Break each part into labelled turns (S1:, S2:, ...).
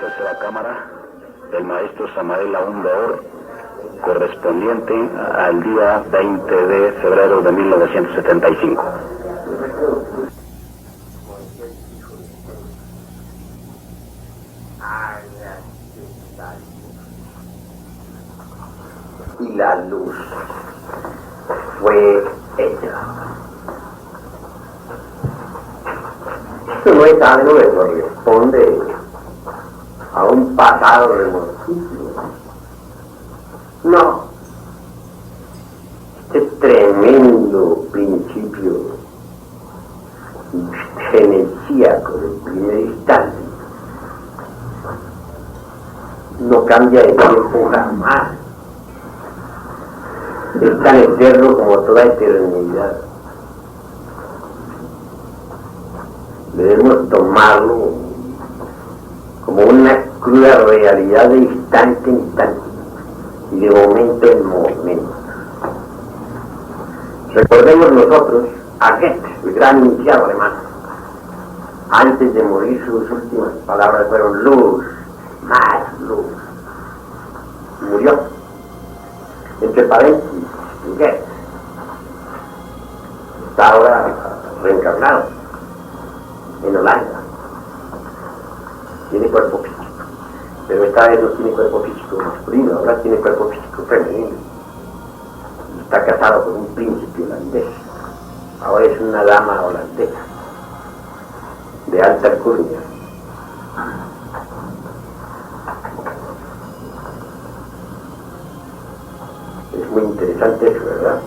S1: tercera cámara del maestro Samael Aún Beor, correspondiente al día 20 de febrero de 1975.
S2: Y la luz fue ella. Esto no es algo que corresponde a un pasado remotísimo. No. Este tremendo principio genesíaco del primer instante no cambia de tiempo jamás. Es tan eterno como toda eternidad. Debemos tomarlo como una cruda realidad de instante en instante y de momento en momento. Recordemos nosotros a Goethe, el gran iniciado alemán. Antes de morir, sus últimas palabras fueron luz, más luz. Murió. Entre paréntesis, Goethe está ahora reencarnado en Holanda. Tiene cuerpo físico, pero esta vez no tiene cuerpo físico masculino, ahora tiene cuerpo físico femenino. Está casado con un príncipe holandés. Ahora es una dama holandesa de alta alcurnia. Es muy interesante eso, ¿verdad?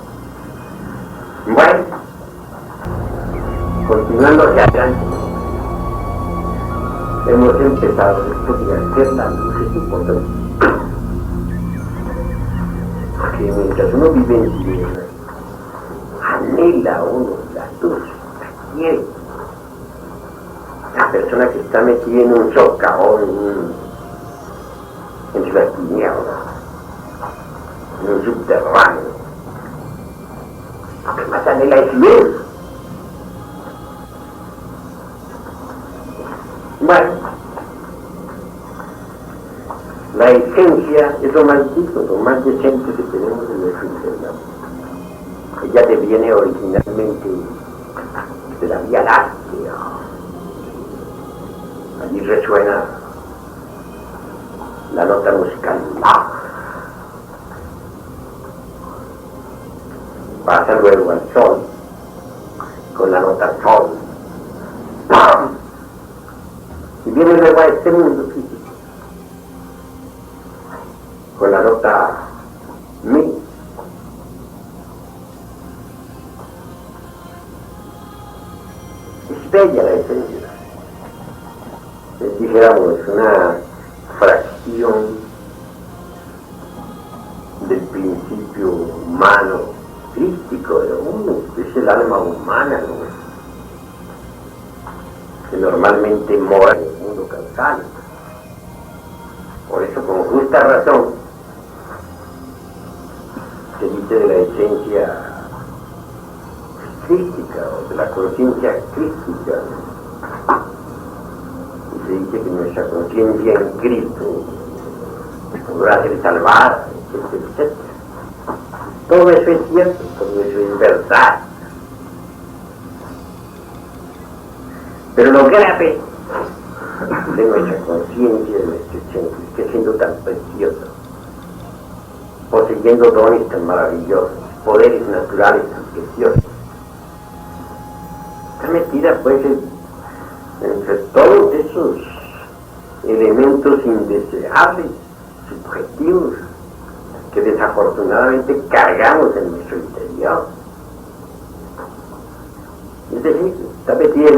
S2: Bueno, continuando hacia adelante, hemos empezado esto de hacer la luz es importante. Porque mientras uno vive en tierra, anhela uno la luz, la quiere. La persona que está metida en un socavón, entre las tinieblas, en un subterráneo, lo que más anhela es luz. Bueno, la esencia es lo más digno, lo más decente que tenemos en nuestro interior. Ella deviene originalmente de la Vía Láctea. Allí resuena la nota musical La. Pasa luego al Sol con la nota Sol. Y viene luego a este mundo físico con la nota Mi. Es bella la esencia. Dijéramos una fracción del principio humano, crístico de uno, que es el alma humana, ¿no? Que normalmente mora en el mundo causal. Por eso, con justa razón, se dice de la esencia crística o de la conciencia crística. Y se dice que nuestra conciencia en Cristo podrá ser salvada, etcétera, etcétera. Todo eso es cierto, todo eso es verdad. Pero lo grave de nuestra conciencia, de nuestro centro, es que siendo tan precioso, poseyendo dones tan maravillosos, poderes naturales tan preciosos, está metida pues entre todos esos elementos indeseables, subjetivos, que desafortunadamente cargamos en nuestro interior. Es decir, está metida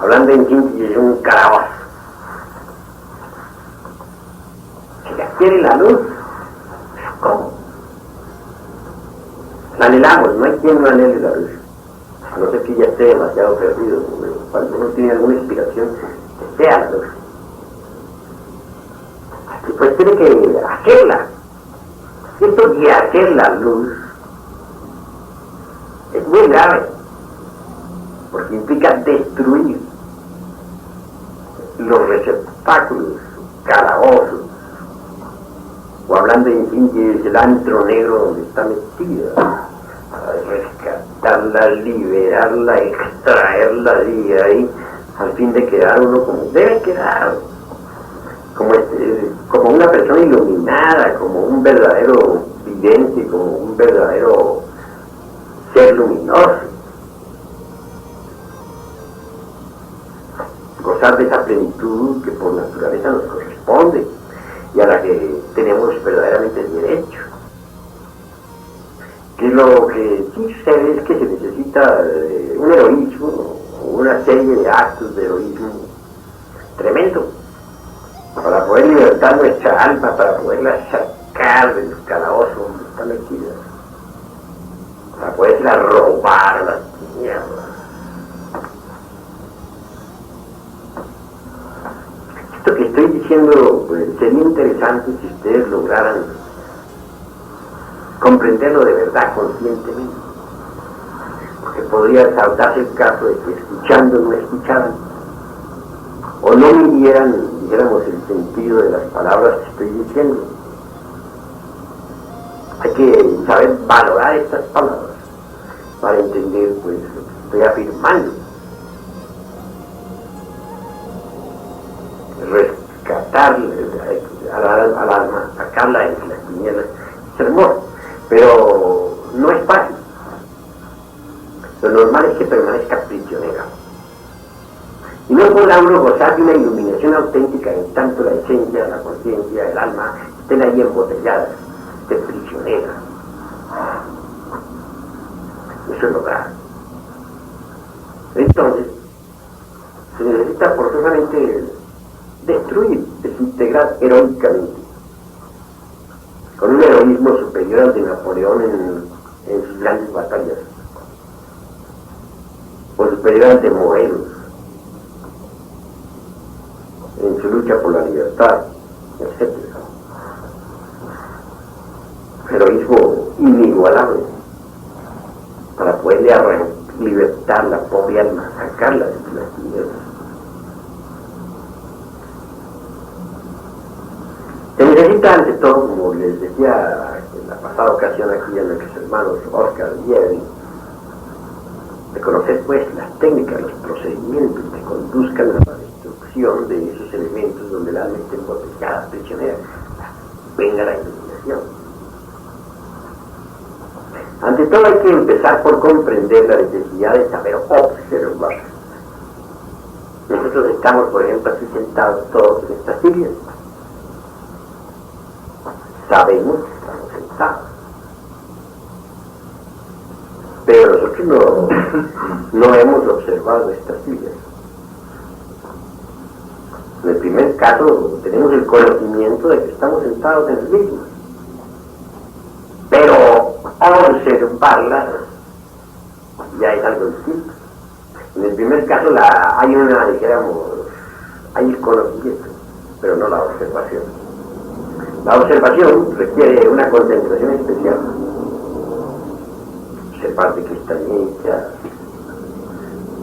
S2: hablando en síntesis, un calabazo. Si la quiere la luz, ¿cómo? La anhelamos, no hay quien no anhele la luz. A no ser que ya esté demasiado perdido, cuando uno tiene alguna inspiración, que sea la luz. Y pues tiene que hacerla. Esto de hacer la luz es muy grave, porque implica destruir los receptáculos, calabozos, o hablando en fin del antro negro donde está metida, rescatarla, liberarla, extraerla de ahí, al fin de quedar uno como debe quedar, como una persona iluminada, como un verdadero vidente, como un verdadero ser luminoso. Gozar de esa plenitud que por naturaleza nos corresponde y a la que tenemos verdaderamente derecho. Que lo que sí sucede es que se necesita un heroísmo, una serie de actos de heroísmo tremendo para poder libertar nuestra alma, para poderla sacar de los calabozos donde está metida, para poderla robar a las tinieblas. Esto que estoy diciendo pues, sería interesante si ustedes lograran comprenderlo de verdad conscientemente, porque podría darse el caso de que escuchando no escucharan o no midieran, dijéramos, el sentido de las palabras que estoy diciendo. Hay que saber valorar estas palabras para entender pues lo que estoy afirmando. Rescatar al alma, sacarla de las tinieblas, es hermoso, pero no es fácil. Lo normal es que permanezca prisionera. Y no podrá uno gozar de una iluminación auténtica en tanto la esencia, la conciencia, el alma estén ahí embotelladas, esté prisionera. Eso es lograr. Entonces, se necesita forzosamente destruir, desintegrar heroicamente, con un heroísmo superior al de Napoleón en sus grandes batallas, o superior al de Morelos en su lucha por la libertad, etc. Heroísmo inigualable para poderle libertar la pobre alma, sacarla de las tinieblas. Se necesita ante todo, como les decía en la pasada ocasión aquí a nuestros hermanos Oscar y Evelyn, de conocer pues las técnicas, los procedimientos que conduzcan a la destrucción de esos elementos donde el alma esté embotellada, prisionera. Venga la iluminación. Ante todo hay que empezar por comprender la necesidad de saber observar. Nosotros estamos, por ejemplo, aquí sentados todos en estas sillas. Sabemos que estamos sentados, pero nosotros no hemos observado estas sillas. En el primer caso tenemos el conocimiento de que estamos sentados en el mismo, pero observarlas ya es algo distinto. En el primer caso hay el conocimiento, pero no la observación. La observación requiere una concentración especial. Observar de qué está hecha,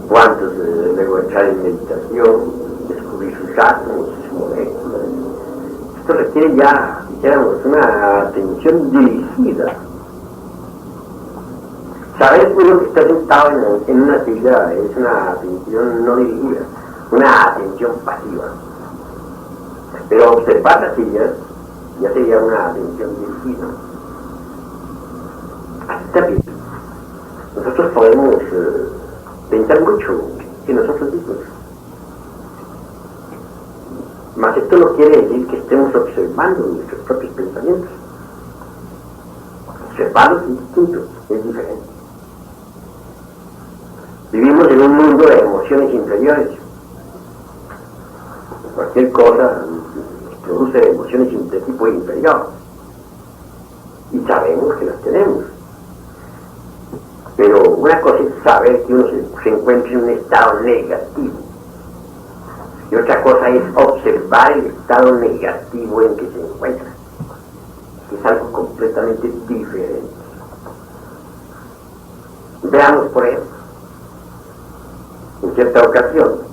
S2: cuántos luego entrar en meditación, descubrir sus átomos, sus moléculas. Esto requiere ya, dijéramos, una atención dirigida. Saber uno que está sentado en una silla es una atención no dirigida, una atención pasiva. Pero observar las sillas ya sería una atención dirigida. Así también, nosotros podemos pensar mucho en nosotros mismos. Mas esto no quiere decir que estemos observando nuestros propios pensamientos. Observarlos es distinto, es diferente. Vivimos en un mundo de emociones inferiores. Cualquier cosa produce emociones de tipo inferior y sabemos que las tenemos, pero una cosa es saber que uno se encuentra en un estado negativo y otra cosa es observar el estado negativo en que se encuentra, que es algo completamente diferente. Veamos por ejemplo, en cierta ocasión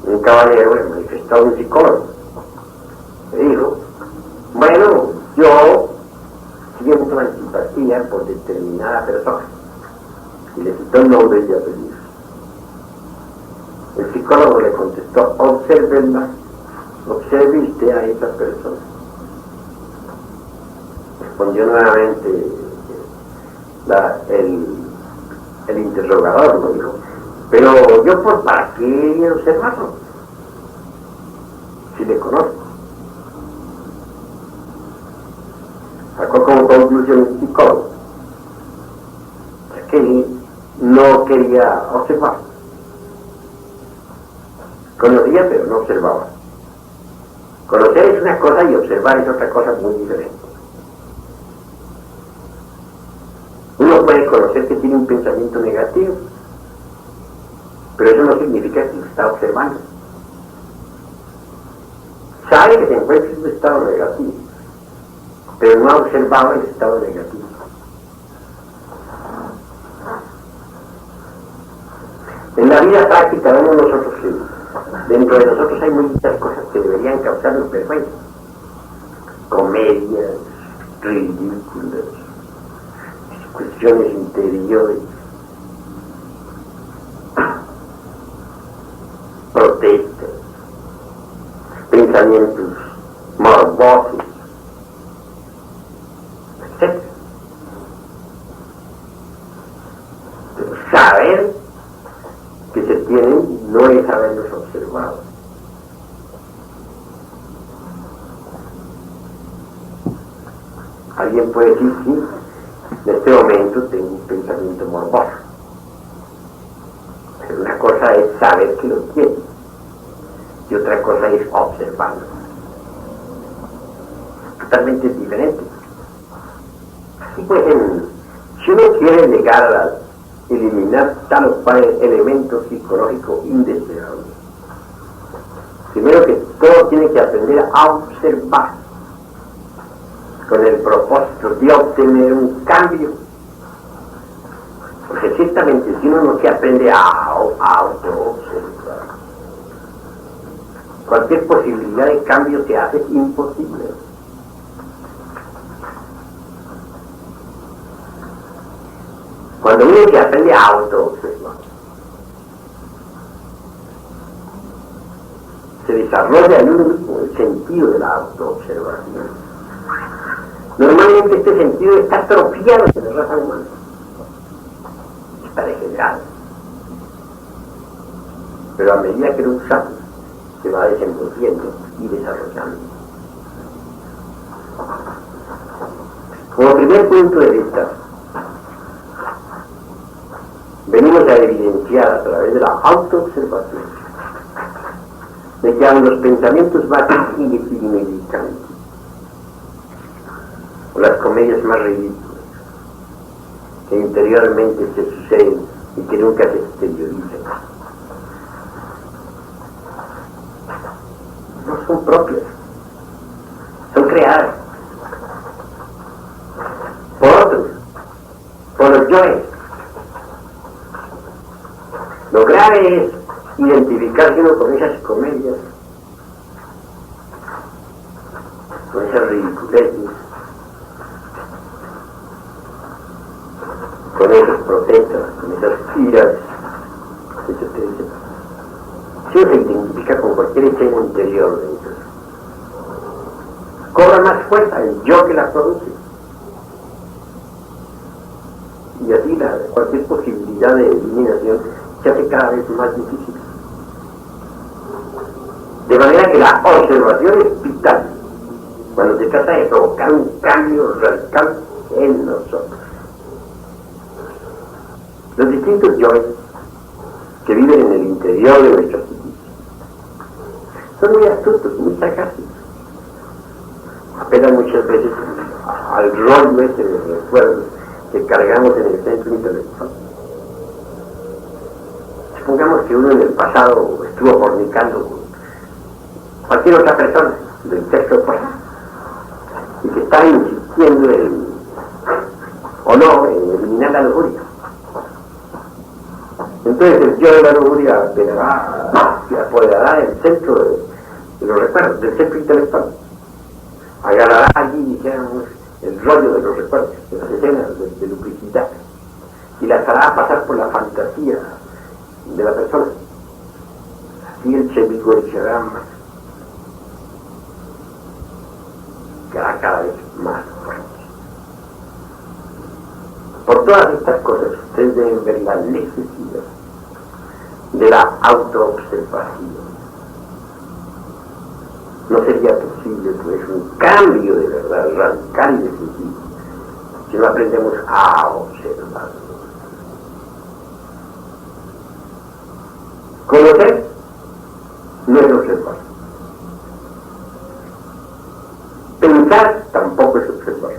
S2: un caballero le manifestó a un psicólogo. Le dijo, bueno, yo siento antipatía por determinada persona. Y le citó el nombre y apellido. El psicólogo le contestó, obsérvenla, observiste a esa persona. Respondió nuevamente el interrogador, ¿no? Dijo, pero yo ¿para qué observarlo? Si le conozco. Sacó como conclusión el psicólogo que no quería observar. Conocía pero no observaba. Conocer es una cosa y observar es otra cosa muy diferente. Uno puede conocer que tiene un pensamiento negativo, pero eso no significa que lo está observando. Sabe que se encuentra en un estado negativo, pero no ha observado el estado negativo. En la vida práctica vemos nosotros que dentro de nosotros hay muchas cosas que deberían causarnos vergüenza. Comedias, ridículas, cuestiones interiores, protestas, pensamientos morbosos, etc. Pero saber que se tienen no es haberlos observado. Alguien puede decir, sí, en este momento tengo un pensamiento morboso. Pero una cosa es saber que lo tiene y otra cosa es observarlo. Totalmente diferente. Así pues, si uno quiere llegar a eliminar tal o cual elemento psicológico indeseable, primero que todo tiene que aprender a observar con el propósito de obtener un cambio. Porque ciertamente si uno no se aprende a auto-observar, cualquier posibilidad de cambio se hace imposible. Cuando uno se aprende a auto-observar, se desarrolla en uno mismo el sentido de la auto-observación. Normalmente este sentido está atrofiado en la raza humana, está degenerado, pero a medida que lo usamos se va desenvolviendo y desarrollando. Como primer punto de vista, venimos a evidenciar a través de la autoobservación de que aun los pensamientos más insignificantes o las comedias más ridículas que interiormente se suceden y que nunca se exteriorizan no son propias, son creadas por otros, por los yoes. Lo grave es identificarse uno con esas comedias, con esas ridiculeces, con esas protestas, con esas iras, etc. Si uno se identifica con cualquier escena interior de ellos, cobra más fuerza el yo que la produce. Y así cualquier posibilidad de eliminación se hace cada vez más difícil. De manera que la observación es vital cuando se trata de provocar un cambio radical en nosotros. Los distintos yoes que viven en el interior de nuestro psiquis son muy astutos, muy sagaces. Apelan muchas veces al rol nuestro de recuerdos que cargamos en el centro intelectual. Supongamos que uno en el pasado estuvo fornicando con cualquier otra persona del sexo opuesto y que está insistiendo en, o no, en eliminar la lujuria. Entonces el yo de la lujuria apelará se apoderará del centro de los recuerdos, del centro intelectual. Agarrará allí, dijéramos, el rollo de los recuerdos, de las escenas de duplicidad, y las hará pasar por la fantasía de la persona. Así el Chebigoricharama será cada vez más fuerte. Por todas estas cosas, ustedes deben ver la necesidad de la autoobservación. No sería posible, pues, un cambio de verdad radical y definitivo si no aprendemos a observar. Conocer no es observar. Pensar tampoco es observar.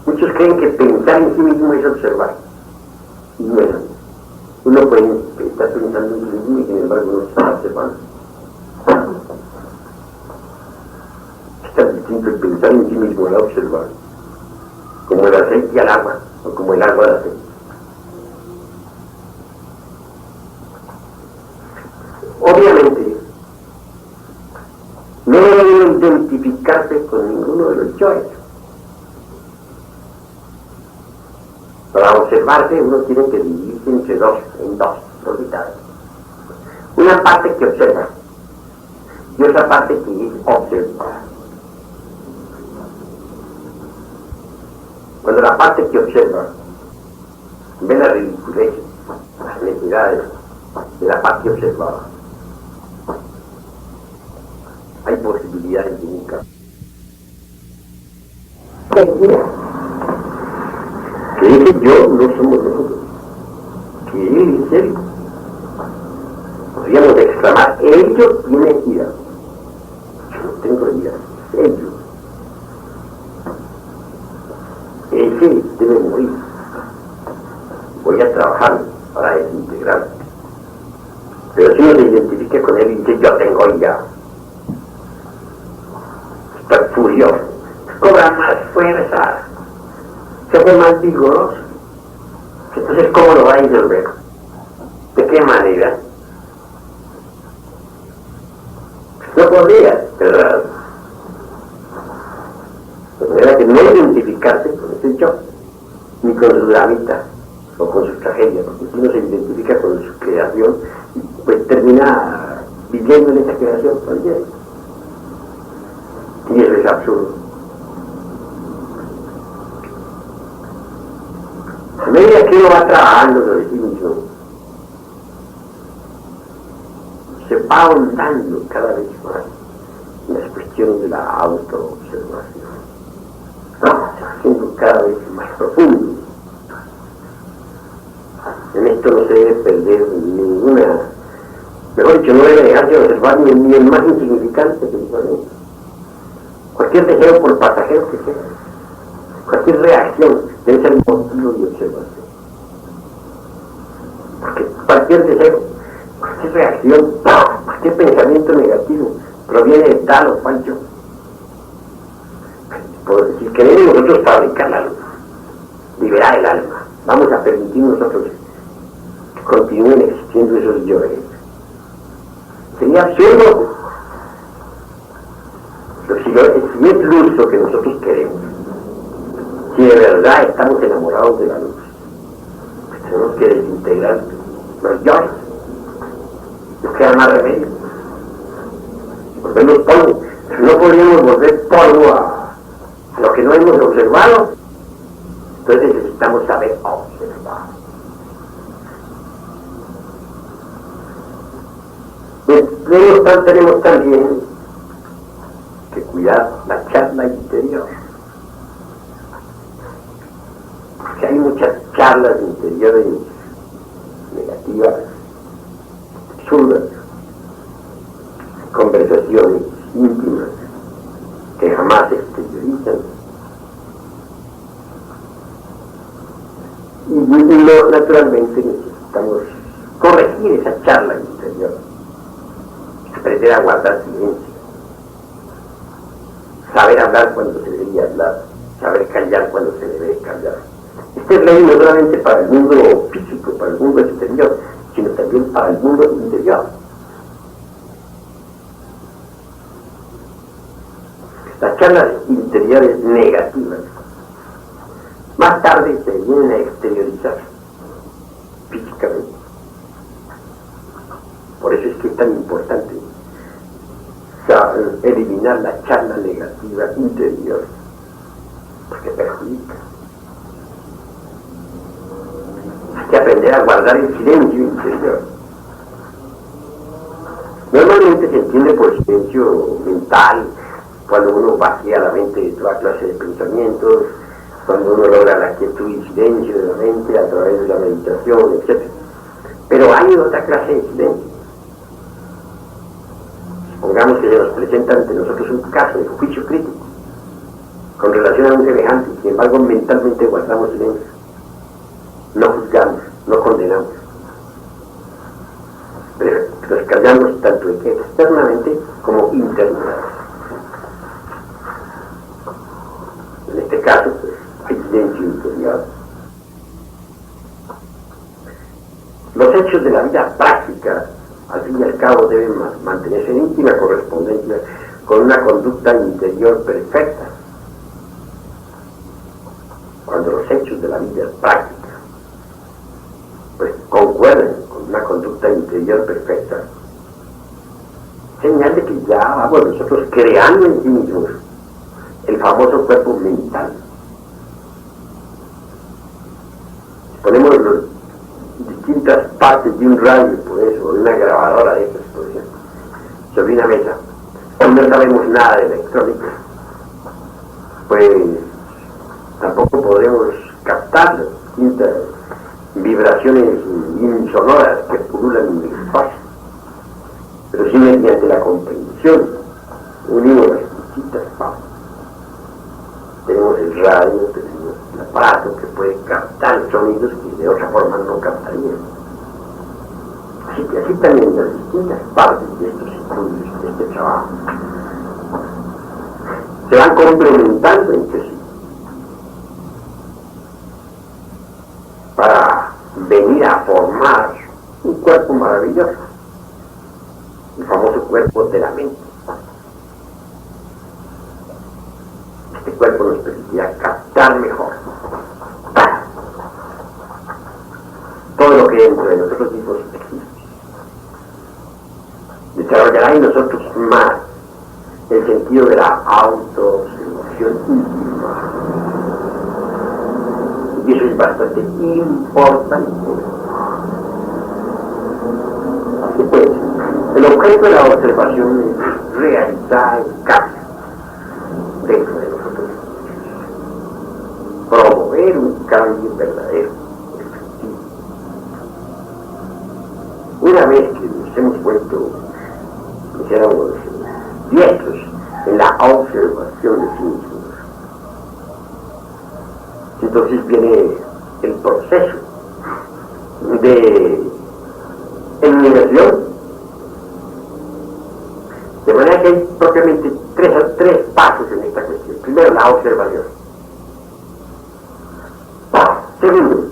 S2: Muchos creen que pensar en sí mismo es observar. Y no es así. Uno puede estar pensando en sí mismo y sin embargo no está observando. Es tan distinto el pensar en sí mismo al observar, como el aceite al agua, o como el agua al aceite. Obviamente, no deben identificarse con ninguno de los yoes. Para observarse uno tiene que dividirse en dos mitades. Una parte que observa y otra parte que es observada. Cuando la parte que observa ve la ridiculez, las necesidades de la parte observada, hay posibilidades de un cambio. Que ese yo no somos nosotros, que él es él. Podríamos exclamar, ello tiene ira. Yo no tengo ira, ello. Ese debe morir. Voy a trabajar para desintegrarlo. Pero si uno se identifica con él y dice, yo tengo ira, está furioso, cobra más fuerza, se hace más vigoroso. Entonces, ¿cómo lo va a resolver? ¿De qué manera? No podría, ¿verdad? De manera que no identificarse con ese yo, ni con su dramita, o con su tragedia, porque si uno se identifica con su creación, pues termina viviendo en esa creación también. Y eso es absurdo. A medida que uno va trabajando sobre sí mismo, se va ahondando cada vez más en las cuestiones de la autoobservación. Se va haciendo cada vez más profundo. En esto no se debe perder ninguna, mejor dicho, no debe dejarse de observar ni el más insignificante pensamiento. Cualquier deseo, por pasajero que sea, cualquier reacción debe ser motivo de observación. Porque cualquier deseo, cualquier reacción, cualquier pensamiento negativo proviene de tal o cual yo. Si queremos nosotros fabricar la luz, liberar el alma, vamos a permitir nosotros que continúen existiendo esos yoes. Sería absurdo. Pero si es luz lo que nosotros queremos, si de verdad estamos enamorados de la luz, pues tenemos que desintegrar los yoes. Nos queda más remedio. Volvernos polvo. No podríamos volver polvo a lo que no hemos observado. Entonces necesitamos saber observar. Tenemos también que cuidar la charla interior. Porque hay muchas charlas interiores negativas, absurdas, conversaciones íntimas que jamás se exteriorizan. Y naturalmente necesitamos corregir esa charla interior, aprender a guardar silencio, saber hablar cuando se debería hablar, saber callar cuando se debe callar. Este es ley no solamente para el mundo físico, para el mundo exterior, sino sino también para el mundo interior. Las charlas interiores negativas más tarde se vienen a exteriorizar físicamente. Por eso es que es tan importante eliminar la charla negativa interior, porque perjudica. Hay que aprender a guardar el silencio interior. Normalmente se entiende por silencio mental, cuando uno vacía la mente de toda clase de pensamientos, cuando uno logra la quietud y silencio de la mente a través de la meditación, etc. Pero hay otra clase de silencio. Supongamos que se nos presenta ante nosotros un caso de juicio crítico con relación a un semejante, sin embargo mentalmente guardamos silencio. No juzgamos, no condenamos. Pero nos callamos tanto externamente como internamente. En este caso, pues, hay silencio interior. Los hechos de la vida práctica, al fin y al cabo, deben mantenerse en íntima correspondencia con una conducta interior perfecta. Cuando los hechos de la vida práctica pues concuerden con una conducta interior perfecta, señal de que ya vamos nosotros creando en sí mismos el famoso cuerpo mental. Ponemos distintas partes de un radio, por eso, o de una grabadora de estas, por ejemplo, sobre una mesa, no sabemos nada de electrónica, pues tampoco podremos captar las distintas vibraciones insonoras que pululan en el espacio, pero sí mediante la comprensión unimos las distintas partes. Tenemos el radio, tenemos el aparato que puede captar sonidos que de otra forma no captarían. Así que así también las distintas partes de estos estudios, de este trabajo, se van complementando entre sí para venir a formar un cuerpo maravilloso, el famoso cuerpo de la mente. Este cuerpo nos permitirá captar mejor todo lo que dentro de nosotros mismos existe. Desarrollará en nosotros más el sentido de la autoobservación íntima. Y eso es bastante importante. Así pues, el objeto de la observación es realizar el cambio dentro de nosotros, promover un cambio verdadero, efectivo. Una vez que nos hemos vuelto, dijéramos, diestros en la observación de sí mismos, entonces viene el proceso de eliminación, de manera que hay propiamente tres pasos en esta cuestión. Primero, la observación. Segundo,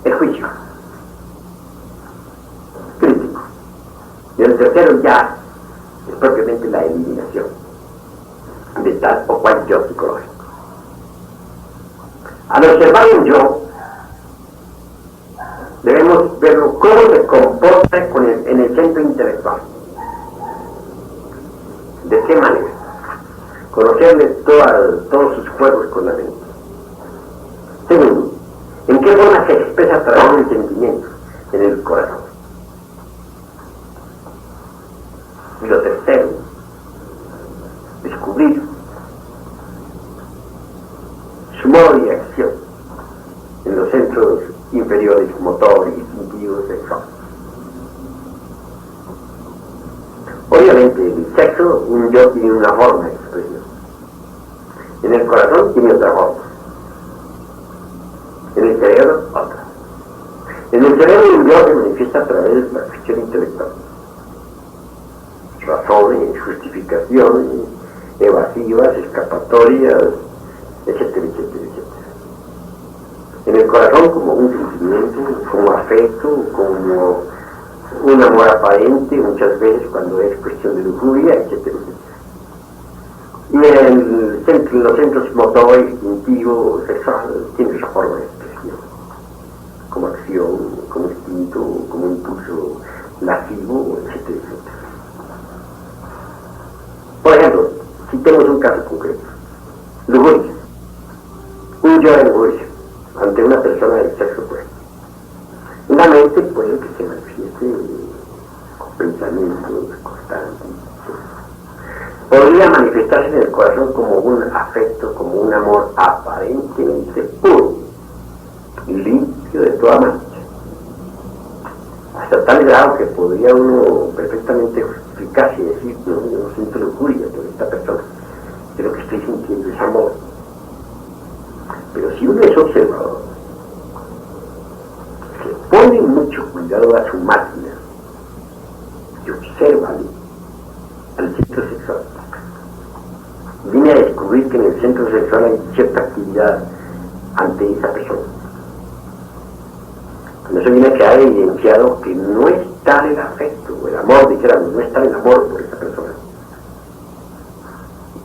S2: el juicio crítico. Y el tercero ya es propiamente la eliminación de tal o cual yo psicológico. Al observar un yo, debemos verlo cómo se comporta en el centro intelectual. ¿De qué manera? Conocerle todos sus juegos con la mente. Segundo, ¿en qué forma se expresa a través del sentimiento en el corazón? Y lo tercero, descubrir su modo de acción en los centros inferiores motor, instintivo, sexual. Obviamente, en el sexo, un yo tiene una forma de expresión. En el corazón tiene otra forma. En el cerebro, otra. En el cerebro, un yo se manifiesta a través de la cuestión intelectual. Razones, justificaciones, evasivas, escapatorias, etcétera, etcétera, etcétera. En el corazón como un sentimiento, como afecto, como un amor aparente, muchas veces cuando es cuestión de lujuria, etc. Y los centros motor, instintivo, sexual, tiene esa forma de expresión, como acción, como instinto, como impulso lascivo, etc. Por ejemplo, si tenemos un caso concreto, lujuria, un yo de lujuria ante una persona del sexo opuesto. En la mente puede que se manifieste con pensamientos constantes. Podría manifestarse en el corazón como un afecto, como un amor aparentemente puro y limpio de toda mancha. Hasta tal grado que podría uno perfectamente justificarse y decir, no, yo no siento lujuria por esta persona, de lo que estoy sintiendo es amor. Pero si uno es observador, que pone mucho cuidado a su máquina y observa al centro sexual, viene a descubrir que en el centro sexual hay cierta actividad ante esa persona. Con eso viene a quedar evidenciado que no está el afecto o el amor, dijéramos, no está el amor por esa persona,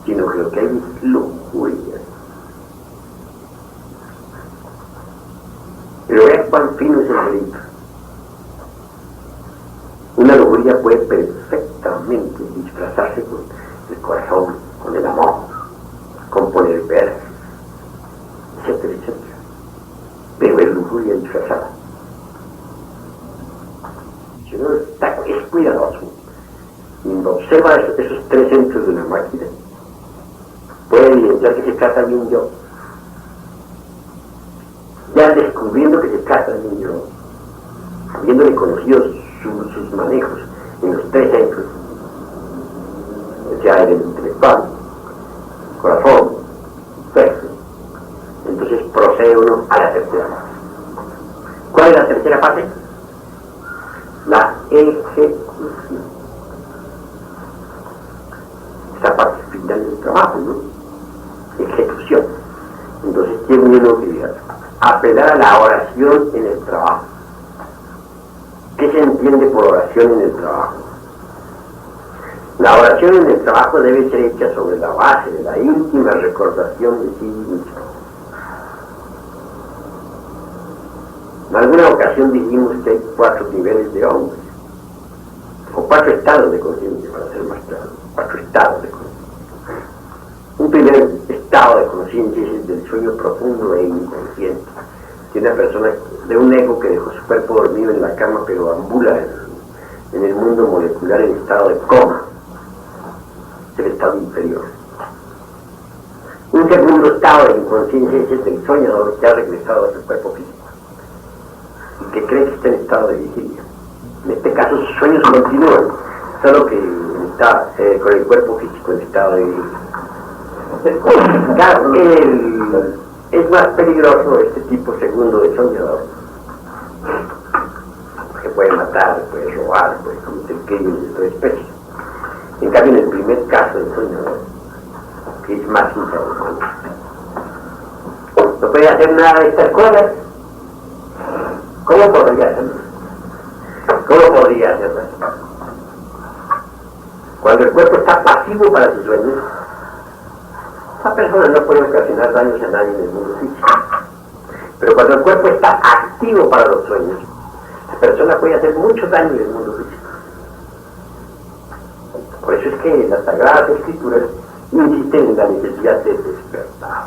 S2: sino que lo que hay es lujuria. Pero vean cuán fino es el delito. Una lujuria puede perfectamente disfrazarse con el corazón, con el amor, con poner veras, etcétera, etcétera. Pero es lujuria disfrazada. Si uno es cuidadoso y observa esos tres centros de una máquina, puede evidenciar que se trata de un yo. Ya descubriendo que se trata de un yo, habiéndole conocido sus manejos en los tres centros, ya el intelectual, corazón, sexo, entonces procede uno a la tercera fase. ¿Cuál es la tercera fase? La ejecución. Esa parte final del trabajo, ¿no? Ejecución. Entonces tiene uno que apelar a la oración en el trabajo. ¿Qué se entiende por oración en el trabajo? La oración en el trabajo debe ser hecha sobre la base de la íntima recordación de sí mismo. En alguna ocasión dijimos que hay 4 niveles de hombres, o 4 estados de conciencia, para ser más claro, 4 estados de conciencia. Un primer estado de conciencia es el del sueño profundo e inconsciente, de una persona, de un ego que dejó su cuerpo dormido en la cama, pero ambula en el mundo molecular en estado de coma, el estado inferior. Un segundo estado de inconsciencia es el del soñador que ha regresado a su cuerpo físico y que cree que está en estado de vigilia. En este caso sus sueños continúan, solo que está con el cuerpo físico en estado de vigilia. Claro, es más peligroso este tipo segundo de soñador, porque puede matar, puede robar, puede cometer crímenes de toda especie. En cambio, en el primer caso del soñador, que es más infrahumano, no puede hacer nada de estas cosas. ¿Cómo podría hacerlo? ¿Cómo podría hacerlo? Cuando el cuerpo está pasivo para sus sueños, esa persona no puede ocasionar daños a nadie en el mundo físico. Pero cuando el cuerpo está activo para los sueños, la persona puede hacer mucho daño en el mundo físico. Por eso es que las Sagradas Escrituras insisten en la necesidad de despertar.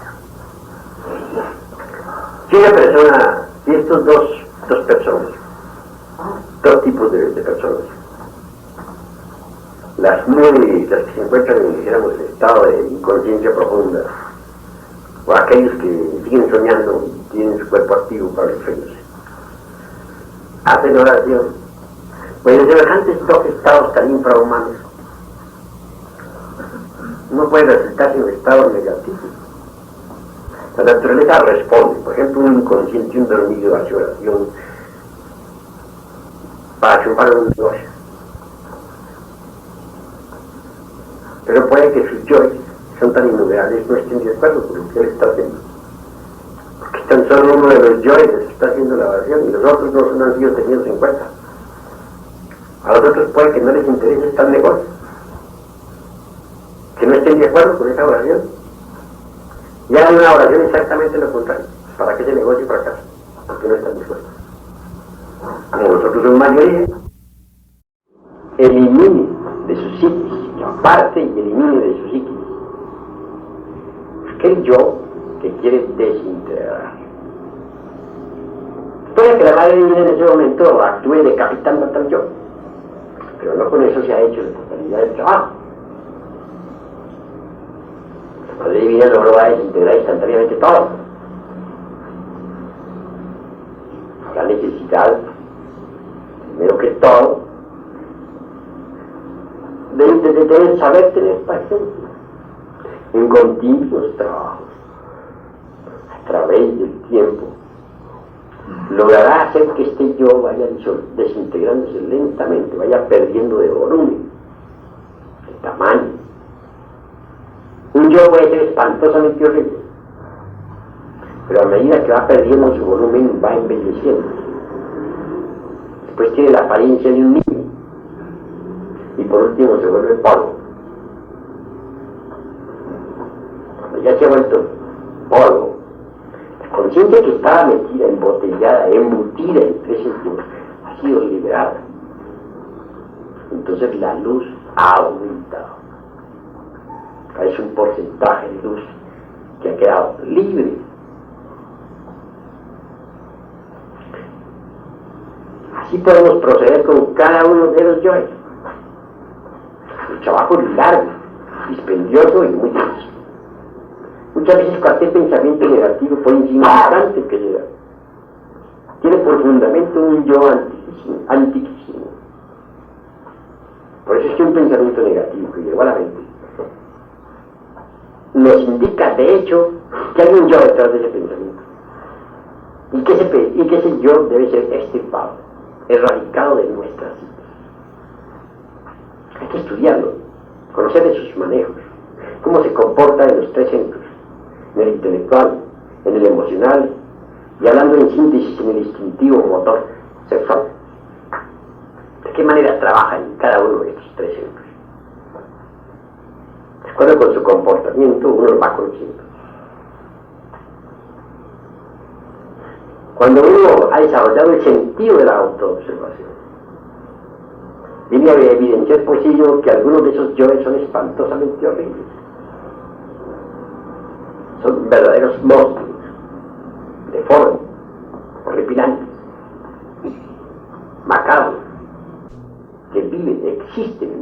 S2: Si una persona, si estos dos personas, dos tipos de personas, las que se encuentran en, dijéramos, estado de inconsciencia profunda, o aquellos que siguen soñando y tienen su cuerpo activo para los sueños, hacen oración, pues en semejantes dos estados tan infrahumanos, no puede resultar en un estado negativo. La naturaleza responde. Por ejemplo, un inconsciente, un dormido hace oración para chupar un negocio, pero puede que sus yoes son tan innumerables, no estén de acuerdo con lo que él está haciendo, que tan solo uno de los yoes está haciendo la oración y los otros no han sido tenidos en cuenta. A los otros puede que no les interese tal negocio, que no estén de acuerdo con esa oración. Y hagan una oración exactamente lo contrario, para que ese negocio fracase, porque no están dispuestos. Como nosotros somos mayoría, elimine de su psiquis, aparte y elimine de su psiquis aquel yo que quiere desintegrar. Puede que la madre divina en ese momento actúe decapitando a tal yo, pero no con eso se ha hecho la totalidad del trabajo. La madre divina no lo va a desintegrar instantáneamente todo. Habrá necesidad, primero que todo, de saber tener paciencia en continuos trabajos a través del tiempo. Logrará hacer que este yo vaya desintegrándose lentamente, vaya perdiendo de volumen, de tamaño. Un yo puede ser espantosamente horrible, pero a medida que va perdiendo su volumen va embelleciendo. Después tiene la apariencia de un niño y por último se vuelve polvo. Cuando ya se ha vuelto polvo, la conciencia que estaba metida, embotellada, embutida entre ese yo, ha sido liberada. Entonces la luz ha aumentado. Es un porcentaje de luz que ha quedado libre. Así podemos proceder con cada uno de los yoes. El trabajo es largo, dispendioso y muy difícil. Muchas veces cualquier pensamiento negativo, por insignificante que sea, tiene por fundamento un yo antiquísimo. Por eso es que un pensamiento negativo que llegó a la mente nos indica, de hecho, que hay un yo detrás de ese pensamiento y que ese yo debe ser extirpado, erradicado de nuestras vidas. Hay que estudiarlo, conocer de sus manejos, cómo se comporta en los tres centros, en el intelectual, en el emocional y, hablando en síntesis, en el instintivo motor sexual. ¿De qué manera trabaja en cada uno de estos tres centros? De acuerdo con su comportamiento, uno lo va conociendo. Cuando uno ha desarrollado el sentido de la autoobservación, viene a evidenciar pues ello que algunos de esos yoes son espantosamente horribles. Son verdaderos monstruos, deformes, horripilantes, macabros, que viven, existen